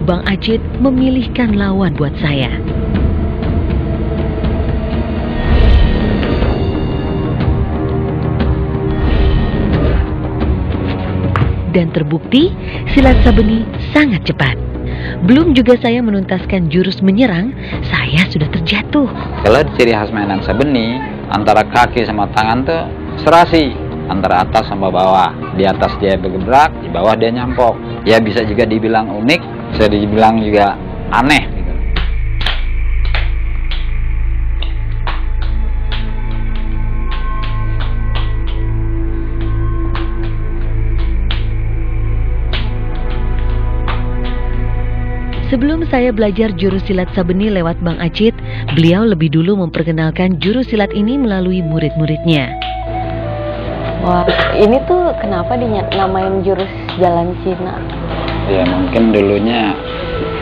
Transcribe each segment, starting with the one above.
Bang Acit memilihkan lawan buat saya. Dan terbukti silat Sabeni sangat cepat. Belum juga saya menuntaskan jurus menyerang, saya sudah terjatuh. Kalau ciri khas mainan Sabeni, antara kaki sama tangan tuh serasi, antara atas sama bawah. Di atas dia bergerak, di bawah dia nyampok. Ya bisa juga dibilang unik, bisa dibilang juga aneh gitu. Sebelum saya belajar jurus silat Sabeni lewat Bang Acit, beliau lebih dulu memperkenalkan jurus silat ini melalui murid-muridnya. Wah, ini tuh kenapa dinamain jurus jalan Cina? Ya mungkin dulunya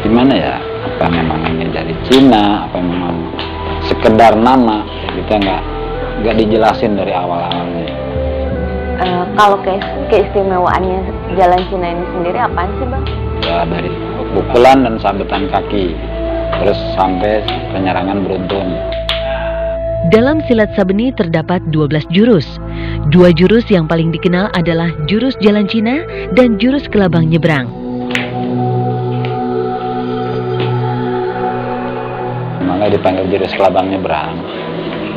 gimana ya, apa memang ini dari Cina, apa memang sekedar nama, kita nggak dijelasin dari awal-awalnya. Kalau keistimewaannya jalan Cina ini sendiri apaan sih, Bang? Ya dari pukulan dan sabetan kaki, terus sampai penyerangan beruntun. Dalam silat Sabeni terdapat 12 jurus. 2 jurus yang paling dikenal adalah jurus jalan Cina dan jurus kelabang nyebrang. Makanya dipanggil jurus kelabang nyebrang.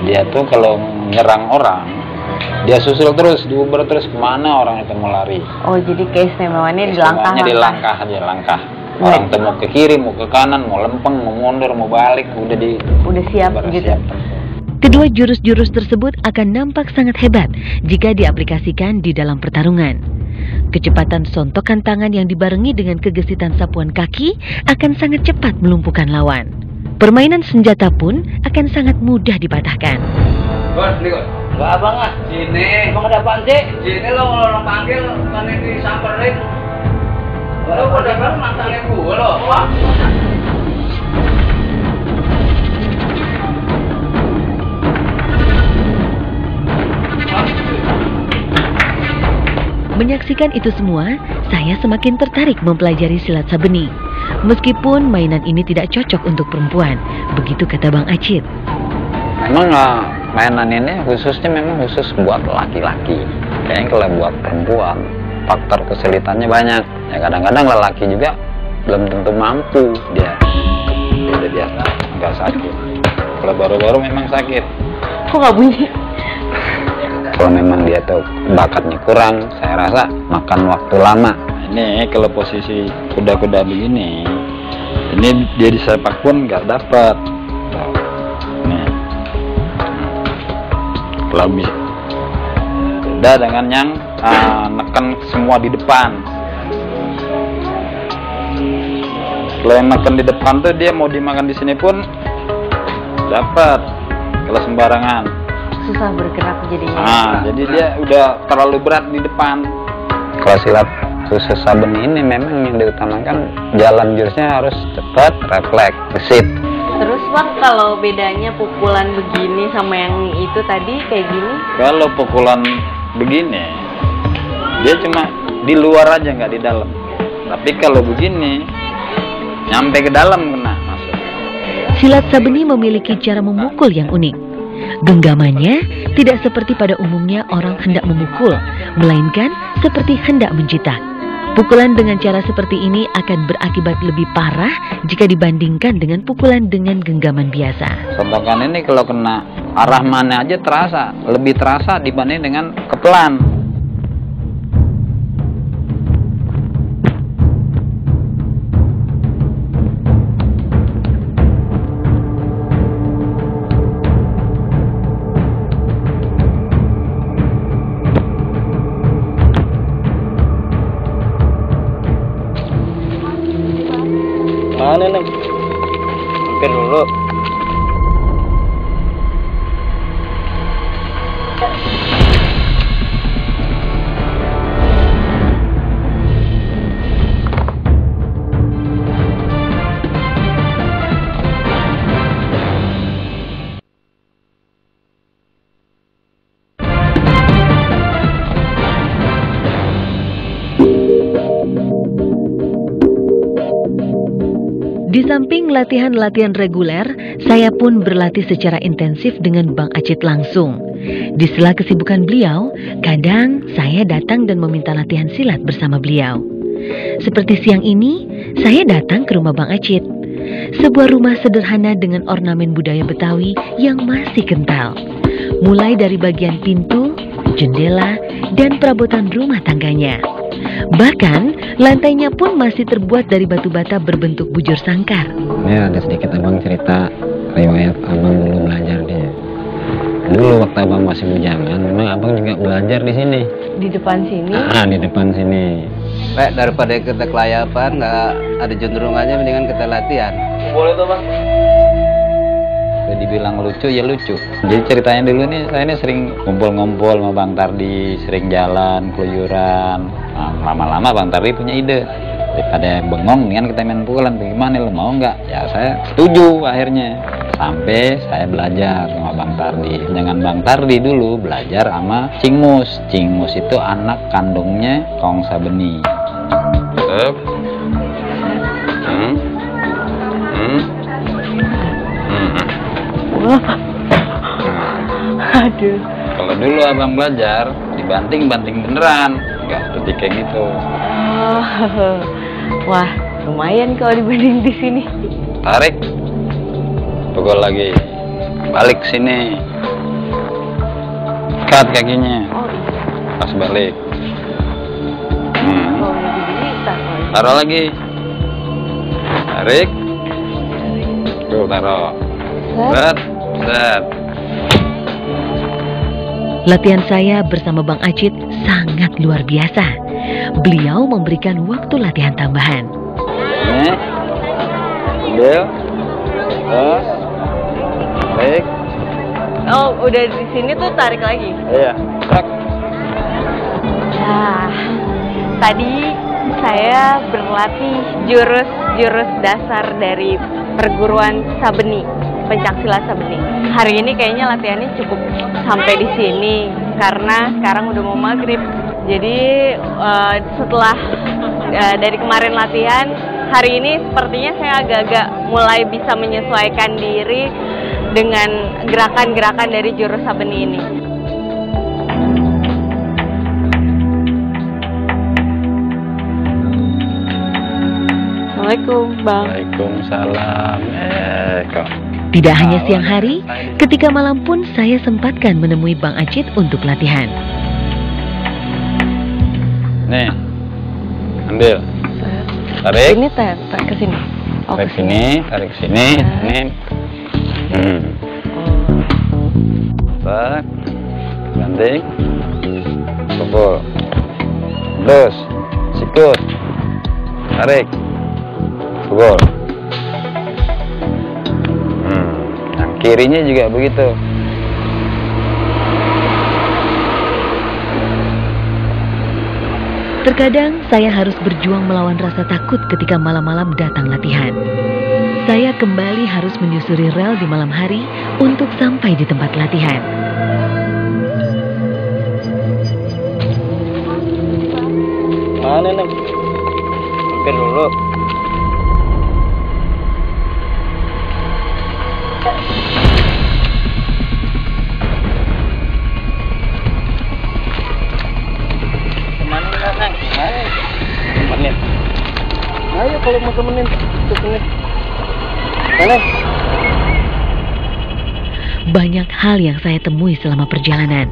Dia tuh kalau nyerang orang, dia susul terus, diuber terus kemana orang itu mau lari. Oh, jadi keistimewaannya di langkah. Di langkah aja, langkah. Orang tuh mau ke kiri, mau ke kanan, mau lempeng, mau mundur, mau balik, udah siap gitu. Siap. Kedua jurus-jurus tersebut akan nampak sangat hebat jika diaplikasikan di dalam pertarungan. Kecepatan sontokan tangan yang dibarengi dengan kegesitan sapuan kaki akan sangat cepat melumpuhkan lawan. Permainan senjata pun akan sangat mudah dipatahkan. Bos, Bos. Gak abang ah, sini. Emang ada apaan sih? Sini lo kalau orang panggil, kan ini disamperin. Lo pada kan matangnya gue lo. Wah. Menyaksikan itu semua, saya semakin tertarik mempelajari silat Sabeni. Meskipun mainan ini tidak cocok untuk perempuan, begitu kata Bang Acit. Memang mainan ini khususnya memang khusus buat laki-laki. Kayaknya kalau buat perempuan, faktor kesulitannya banyak. Ya kadang-kadang lelaki juga belum tentu mampu dia. Udah biasa, nggak sakit. Kalau baru-baru memang sakit. Kok nggak bunyi? Kalau memang dia tuh bakatnya kurang, saya rasa makan waktu lama. Ini kalau posisi kuda-kuda begini, ini dia disepak pun nggak dapat. Nih, lebih beda dengan yang neken semua di depan. Kalau yang neken di depan tuh dia mau dimakan di sini pun dapat. Kalau sembarangan susah bergerak jadinya. Jadi dia udah terlalu berat di depan. Kalau silat khusus Sabeni ini memang yang diutamakan jalan jurusnya harus cepat, refleks, gesit. Terus Bang, kalau bedanya pukulan begini sama yang itu tadi kayak gini? Kalau pukulan begini, dia cuma di luar aja, nggak di dalam. Tapi kalau begini, nyampe ke dalam kena masuk. Silat Sabeni memiliki cara memukul yang unik. Genggamannya tidak seperti pada umumnya orang hendak memukul, melainkan seperti hendak mencitak. Pukulan dengan cara seperti ini akan berakibat lebih parah jika dibandingkan dengan pukulan dengan genggaman biasa. Sontokan ini kalau kena arah mana aja terasa, lebih terasa dibanding dengan kepelan. Mana nih? Hampir dulu. Di samping latihan-latihan reguler, saya pun berlatih secara intensif dengan Bang Acit langsung. Di sela kesibukan beliau, kadang saya datang dan meminta latihan silat bersama beliau. Seperti siang ini, saya datang ke rumah Bang Acit. Sebuah rumah sederhana dengan ornamen budaya Betawi yang masih kental. Mulai dari bagian pintu, jendela, dan perabotan rumah tangganya. Bahkan, lantainya pun masih terbuat dari batu bata berbentuk bujur sangkar. Ini ada sedikit abang cerita riwayat abang dulu belajar dia. Dulu waktu abang masih bujangan, memang abang juga belajar di sini. Di depan sini. Di depan sini. Daripada kita kelayapan, nggak ada cenderungannya, mendingan kita latihan. Boleh tuh bang. Dibilang lucu ya lucu. Jadi ceritanya dulu nih, saya ini sering ngumpul-ngumpul sama Bang Tardi, sering jalan, keluyuran. Nah, lama-lama Bang Tardi punya ide, daripada bengong, mendingan kita main pukulan. Bagaimana lo mau nggak? Ya saya setuju akhirnya. Sampai saya belajar sama Bang Tardi. Dengan Bang Tardi dulu belajar sama Cing Mus. Cing Mus itu anak kandungnya Kong Sabeni. Aduh. Kalau dulu abang belajar dibanting-banting beneran, nggak seperti kayak gitu. Wah, lumayan kalau dibanding di sini. Tarik, pukul lagi, balik sini, ikat kakinya, pas balik. Taruh lagi, tarik, tuh taruh, set. Latihan saya bersama Bang Acit sangat luar biasa. Beliau memberikan waktu latihan tambahan. Ini, ambil, terus, tarik. Oh, udah di sini tuh tarik lagi. Iya, tak. Nah, tadi saya berlatih jurus dasar dari perguruan Sabeni, pencaksilat Sabeni. Hari ini kayaknya latihannya cukup sampai di sini karena sekarang udah mau maghrib. Jadi setelah dari kemarin latihan, hari ini sepertinya saya agak-agak mulai bisa menyesuaikan diri dengan gerakan-gerakan dari jurus Sabeni ini. Assalamualaikum, Bang. Waalaikumsalam. Kok. Tidak hanya siang hari, ketika malam pun saya sempatkan menemui Bang Acit untuk latihan. Nih, ambil, tarik. Ini tarik ke sini. Oh, tarik sini, tarik sini. Ini. Tak, banting, pukul, terus, sikut, tarik, pukul. Kirinya juga begitu. Terkadang saya harus berjuang melawan rasa takut ketika malam-malam datang latihan. Saya kembali harus menyusuri rel di malam hari untuk sampai di tempat latihan. Mana nih? Mampir dulu. Temenin. Ayo kalau mau temenin, temenin. Mana? Banyak hal yang saya temui selama perjalanan.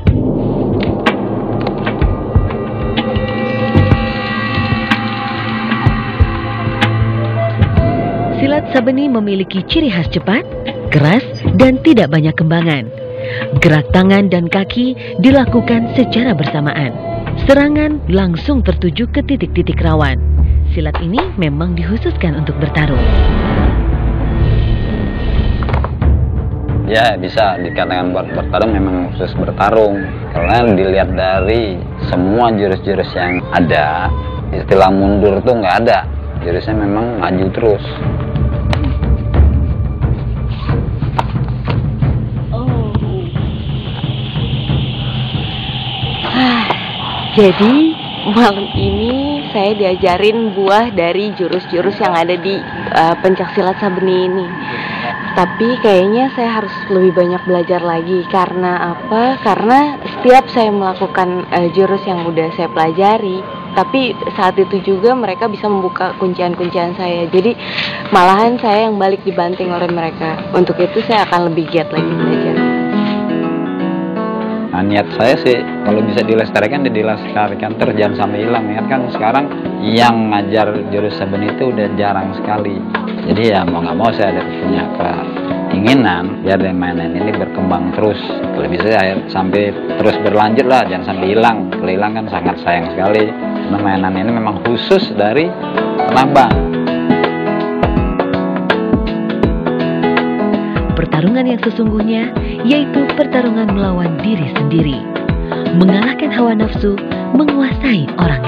Silat Sabeni memiliki ciri khas cepat, keras, dan tidak banyak kembangan. Gerak tangan dan kaki dilakukan secara bersamaan. Serangan langsung tertuju ke titik-titik rawan. Silat ini memang dikhususkan untuk bertarung. Ya, bisa dikatakan buat bertarung memang khusus bertarung. Karena dilihat dari semua jurus-jurus yang ada, istilah mundur tuh nggak ada. Jurusnya memang maju terus. Jadi malam ini saya diajarin buah dari jurus-jurus yang ada di pencaksilat Sabeni ini. Tapi kayaknya saya harus lebih banyak belajar lagi. Karena apa? Karena setiap saya melakukan jurus yang udah saya pelajari, tapi saat itu juga mereka bisa membuka kuncian-kuncian saya. Jadi malahan saya yang balik dibanting oleh mereka. Untuk itu saya akan lebih giat lagi belajar. Nah, niat saya sih kalau bisa dilestarikan, terus jangan sampai hilang. Ingat kan sekarang yang ngajar jurus Sabeni itu udah jarang sekali. Jadi ya mau nggak mau saya ada punya keinginan biar yang mainan ini berkembang terus. Kalau bisa ya sampai terus berlanjut lah, jangan sampai hilang. Kalau hilang kan sangat sayang sekali. Karena mainan ini memang khusus dari penambang. Pertarungan yang sesungguhnya yaitu pertarungan melawan diri sendiri, mengalahkan hawa nafsu, menguasai orang